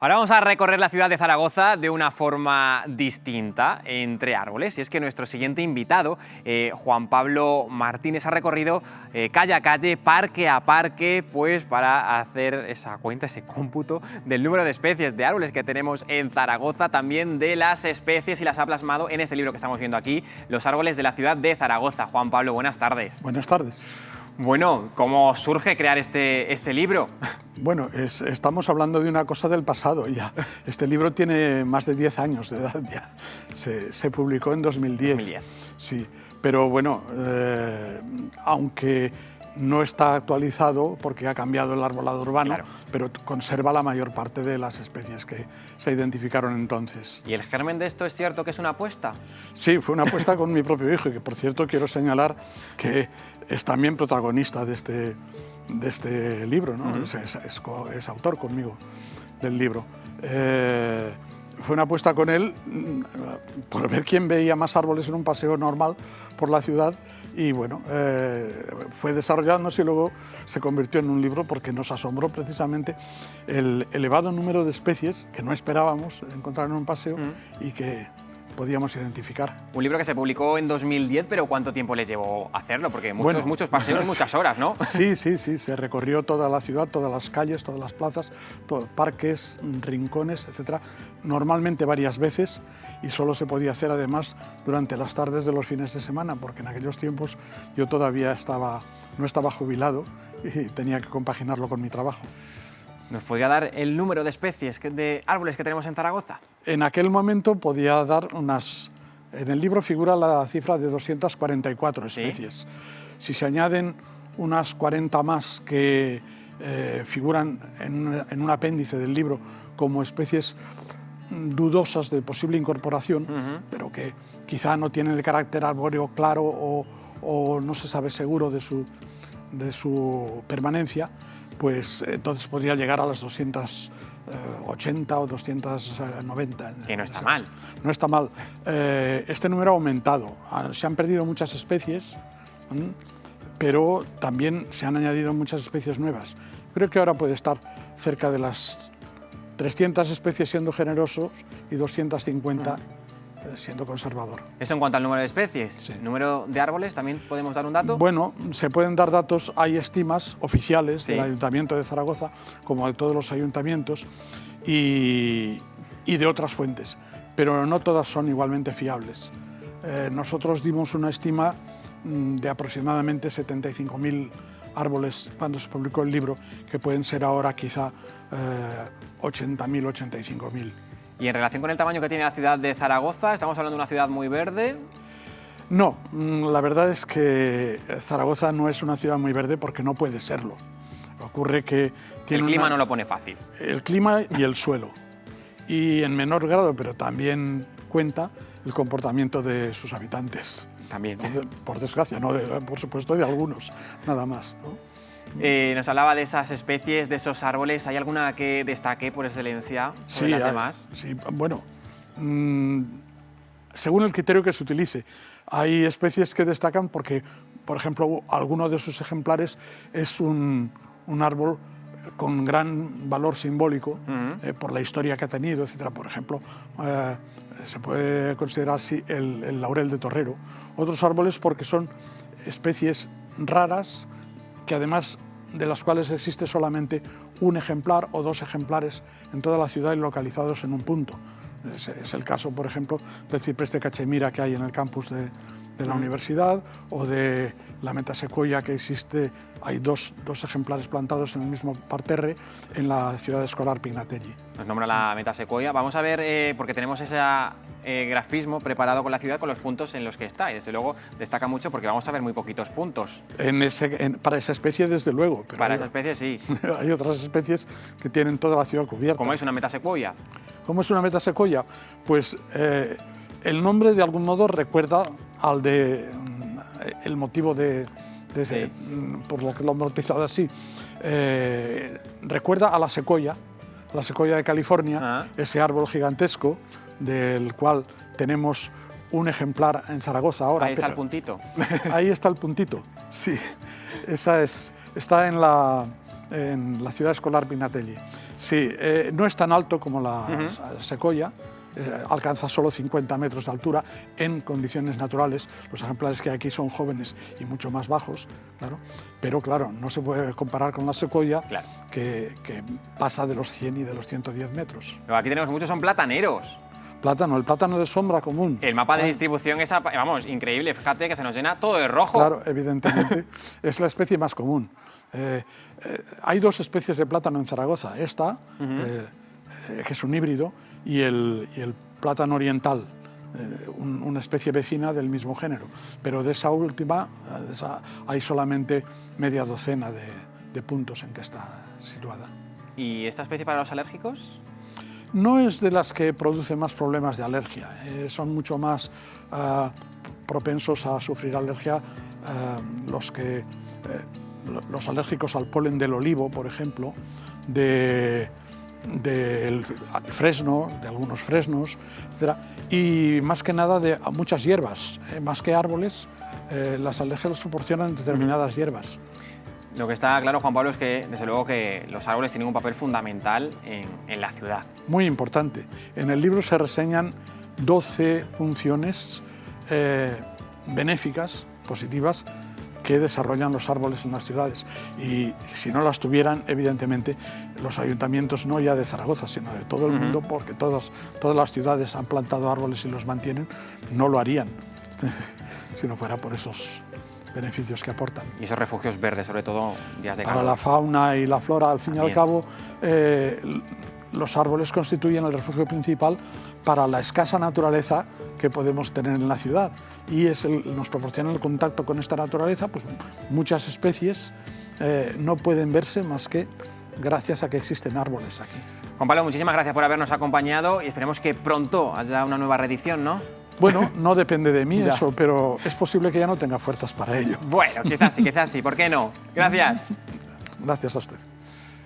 Ahora vamos a recorrer la ciudad de Zaragoza de una forma distinta, entre árboles. Y es que nuestro siguiente invitado, Juan Pablo Martínez, ha recorrido calle a calle, parque a parque, pues para hacer esa cuenta, ese cómputo del número de especies de árboles que tenemos en Zaragoza, también de las especies, y las ha plasmado en este libro que estamos viendo aquí, Los árboles de la ciudad de Zaragoza. Juan Pablo, buenas tardes. Buenas tardes. Bueno, ¿cómo surge crear este libro? Bueno, estamos hablando de una cosa del pasado ya. Este libro tiene más de 10 años de edad ya. Se publicó en 2010. 2010. Sí, pero bueno, aunque no está actualizado porque ha cambiado el arbolado urbano, claro, pero conserva la mayor parte de las especies que se identificaron entonces. ¿Y el germen de esto es cierto que es una apuesta? Sí, fue una apuesta con mi propio hijo, que por cierto quiero señalar que es también protagonista de este libro, ¿no? Es autor conmigo del libro. Fue una apuesta con él por ver quién veía más árboles en un paseo normal por la ciudad y bueno, fue desarrollándose y luego se convirtió en un libro porque nos asombró precisamente el elevado número de especies que no esperábamos encontrar en un paseo y que podíamos identificar. Un libro que se publicó en 2010, pero ¿cuánto tiempo les llevó hacerlo? Porque muchos paseos y muchas horas, ¿no? Sí, se recorrió toda la ciudad, todas las calles, todas las plazas, parques, rincones, etc. Normalmente varias veces, y solo se podía hacer además durante las tardes de los fines de semana, porque en aquellos tiempos yo todavía no estaba jubilado y tenía que compaginarlo con mi trabajo. ¿Nos podría dar el número de especies de árboles que tenemos en Zaragoza? En aquel momento podía dar unas... En el libro figura la cifra de 244 especies. ¿Sí? Si se añaden unas 40 más que figuran en un apéndice del libro como especies dudosas de posible incorporación, pero que quizá no tienen el carácter arbóreo claro o no se sabe seguro de su permanencia, pues entonces podría llegar a las 280 o 290. Que no está mal. No está mal. Este número ha aumentado. Se han perdido muchas especies, pero también se han añadido muchas especies nuevas. Creo que ahora puede estar cerca de las 300 especies siendo generosos y 250 siendo conservador. Eso en cuanto al número de especies. Sí. ¿Número de árboles también podemos dar un dato? Bueno, se pueden dar datos, hay estimas oficiales Sí, del Ayuntamiento de Zaragoza, como de todos los ayuntamientos, y de otras fuentes, pero no todas son igualmente fiables. Nosotros dimos una estima de aproximadamente 75.000 árboles cuando se publicó el libro, que pueden ser ahora quizá 80.000, 85.000. Y en relación con el tamaño que tiene la ciudad de Zaragoza, ¿estamos hablando de una ciudad muy verde? No, la verdad es que Zaragoza no es una ciudad muy verde porque no puede serlo. Ocurre que tiene el clima no lo pone fácil. El clima y el suelo. Y en menor grado, pero también cuenta el comportamiento de sus habitantes. También. Por desgracia, no por supuesto de algunos, nada más, ¿no? Nos hablaba de esas especies, de esos árboles. ¿Hay alguna que destaque por excelencia sobre las demás? Sí, bueno, según el criterio que se utilice. Hay especies que destacan porque, por ejemplo, alguno de sus ejemplares es un árbol con gran valor simbólico por la historia que ha tenido, etc. Por ejemplo, se puede considerar así el laurel de torrero. Otros árboles porque son especies raras, que además de las cuales existe solamente un ejemplar o dos ejemplares en toda la ciudad y localizados en un punto. Es el caso, por ejemplo, del ciprés de Cachemira que hay en el campus de la universidad, o de la metasecuoya que existe, hay dos ejemplares plantados en el mismo parterre en la ciudad escolar Pignatelli. Nos nombra la metasecuoya. Vamos a ver, porque tenemos ese grafismo preparado con la ciudad, con los puntos en los que está, y desde luego destaca mucho porque vamos a ver muy poquitos puntos. Para esa especie, desde luego. Pero para esa especie, sí. Hay otras especies que tienen toda la ciudad cubierta. ¿Cómo es una metasecuoya? ¿Cómo es una metasecuoya? Pues el nombre de algún modo recuerda al de el motivo sí, por lo que lo han bautizado así. Recuerda a la secuoya de California, ese árbol gigantesco del cual tenemos un ejemplar en Zaragoza ahora. Ahí está el puntito. Ahí está el puntito, sí. Está en la ciudad escolar Pignatelli. Sí, no es tan alto como la secoya, alcanza solo 50 metros de altura en condiciones naturales. Los ejemplares que hay aquí son jóvenes y mucho más bajos, claro, pero claro, no se puede comparar con la secoya, claro, que pasa de los 100 y de los 110 metros. Pero aquí tenemos muchos, son plataneros. Plátano, el plátano de sombra común. El mapa de distribución es, vamos, increíble, fíjate que se nos llena todo de rojo. Claro, evidentemente, es la especie más común. Hay dos especies de plátano en Zaragoza, esta, que es un híbrido, y el plátano oriental, una especie vecina del mismo género. Pero de esa última hay solamente media docena de puntos en que está situada. ¿Y esta especie para los alérgicos? No es de las que producen más problemas de alergia, son mucho más propensos a sufrir alergia los alérgicos al polen del olivo, por ejemplo, del fresno, de algunos fresnos, etc. Y más que nada a muchas hierbas, más que árboles, las alergias las proporcionan determinadas hierbas. Lo que está claro, Juan Pablo, es que desde luego que los árboles tienen un papel fundamental en la ciudad. Muy importante. En el libro se reseñan 12 funciones benéficas, positivas, que desarrollan los árboles en las ciudades. Y si no las tuvieran, evidentemente, los ayuntamientos, no ya de Zaragoza, sino de todo el mundo, porque todas las ciudades han plantado árboles y los mantienen, no lo harían, si no fuera por esos beneficios que aportan. Y esos refugios verdes, sobre todo días de calor. Para la fauna y la flora, al fin y al cabo, los árboles constituyen el refugio principal para la escasa naturaleza que podemos tener en la ciudad. Y nos proporciona el contacto con esta naturaleza, pues muchas especies no pueden verse más que gracias a que existen árboles aquí. Juan Pablo, muchísimas gracias por habernos acompañado y esperemos que pronto haya una nueva reedición, ¿no? Bueno, no depende de mí eso, pero es posible que ya no tenga fuerzas para ello. Bueno, quizás sí, ¿por qué no? Gracias. Gracias a usted.